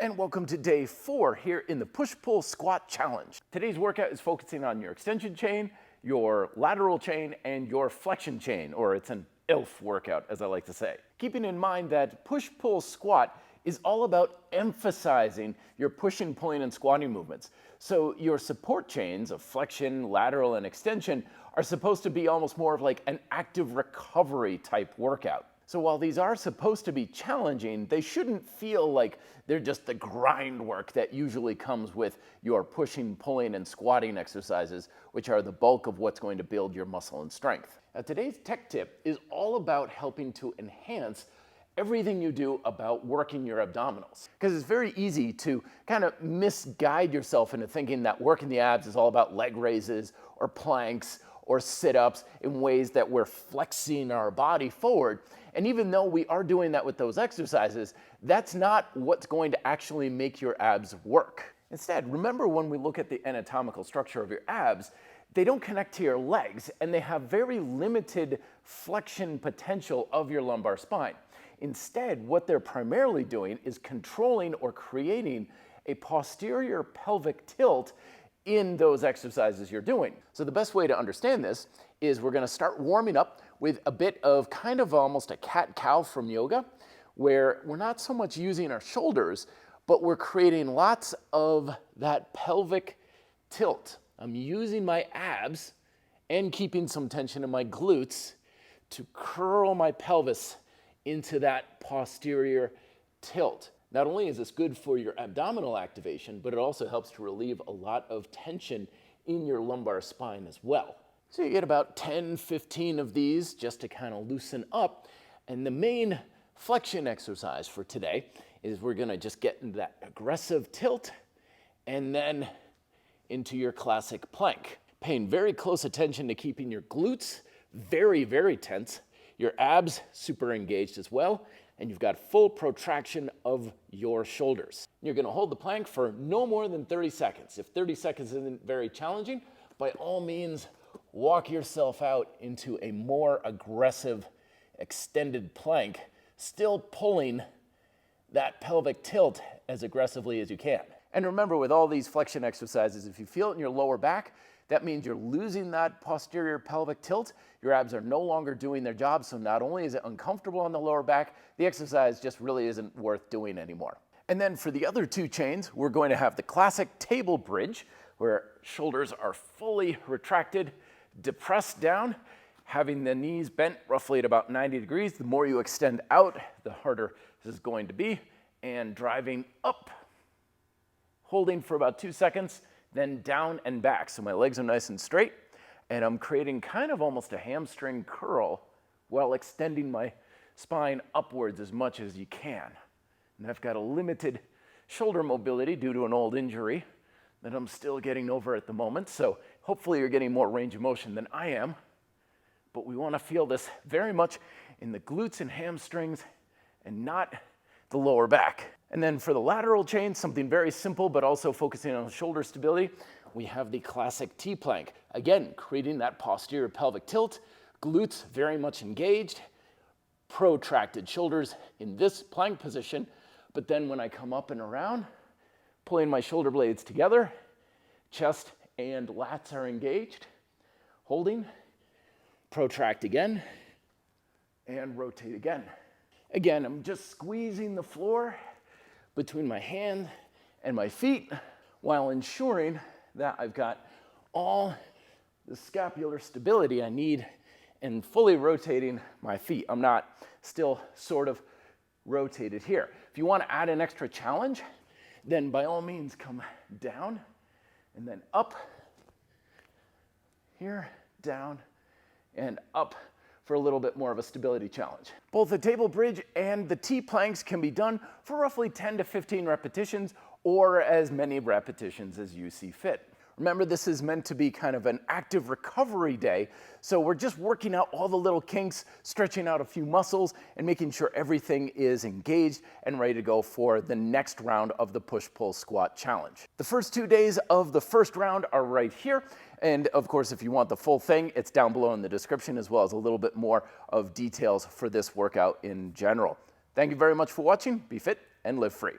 and welcome to day 4 here in the push-pull squat challenge. Today's workout is focusing on your extension chain, your lateral chain, and your flexion chain, or it's an ILF workout, as I like to say. Keeping in mind that push-pull squat is all about emphasizing your pushing, pulling, and squatting movements. So your support chains of flexion, lateral, and extension are supposed to be almost more of like an active recovery type workout. So while these are supposed to be challenging, they shouldn't feel like they're just the grind work that usually comes with your pushing, pulling, and squatting exercises, which are the bulk of what's going to build your muscle and strength. Now, today's tech tip is all about helping to enhance everything you do about working your abdominals. Because it's very easy to kind of misguide yourself into thinking that working the abs is all about leg raises or planks or sit-ups in ways that we're flexing our body forward. And even though we are doing that with those exercises, that's not what's going to actually make your abs work. Instead, remember when we look at the anatomical structure of your abs, they don't connect to your legs and they have very limited flexion potential of your lumbar spine. Instead, what they're primarily doing is controlling or creating a posterior pelvic tilt in those exercises you're doing. So the best way to understand this is we're gonna start warming up with a bit of kind of almost a cat-cow from yoga, where we're not so much using our shoulders, but we're creating lots of that pelvic tilt. I'm using my abs and keeping some tension in my glutes to curl my pelvis into that posterior tilt. Not only is this good for your abdominal activation, but it also helps to relieve a lot of tension in your lumbar spine as well. So you get about 10, 15 of these just to kind of loosen up. And the main flexion exercise for today is we're gonna just get into that aggressive tilt and then into your classic plank. Paying very close attention to keeping your glutes very, very tense, your abs super engaged as well, and you've got full protraction of your shoulders. You're gonna hold the plank for no more than 30 seconds. If 30 seconds isn't very challenging, by all means, walk yourself out into a more aggressive, extended plank, still pulling that pelvic tilt as aggressively as you can. And remember, with all these flexion exercises, if you feel it in your lower back, that means you're losing that posterior pelvic tilt. Your abs are no longer doing their job, so not only is it uncomfortable on the lower back, the exercise just really isn't worth doing anymore. And then for the other two chains, we're going to have the classic table bridge, where shoulders are fully retracted, depressed down, having the knees bent roughly at about 90 degrees. The more you extend out, the harder this is going to be, and driving up, holding for about 2 seconds, then down and back. So my legs are nice and straight, and I'm creating kind of almost a hamstring curl while extending my spine upwards as much as you can. And I've got a limited shoulder mobility due to an old injury that I'm still getting over at the moment. So hopefully you're getting more range of motion than I am, but we want to feel this very much in the glutes and hamstrings and not the lower back. And then for the lateral chain, something very simple, but also focusing on shoulder stability, we have the classic T-plank. Again, creating that posterior pelvic tilt, glutes very much engaged, protracted shoulders in this plank position, but then when I come up and around, pulling my shoulder blades together, chest and lats are engaged, holding, protract again, and rotate again. Again, I'm just squeezing the floor between my hand and my feet while ensuring that I've got all the scapular stability I need and fully rotating my feet. I'm not still sort of rotated here. If you want to add an extra challenge, then by all means come down and then up, here, down, and up for a little bit more of a stability challenge. Both the table bridge and the T-planks can be done for roughly 10 to 15 repetitions or as many repetitions as you see fit. Remember, this is meant to be kind of an active recovery day, so we're just working out all the little kinks, stretching out a few muscles, and making sure everything is engaged and ready to go for the next round of the push-pull squat challenge. The first 2 days of the first round are right here, and of course, if you want the full thing, it's down below in the description, as well as a little bit more of details for this workout in general. Thank you very much for watching. Be fit and live free.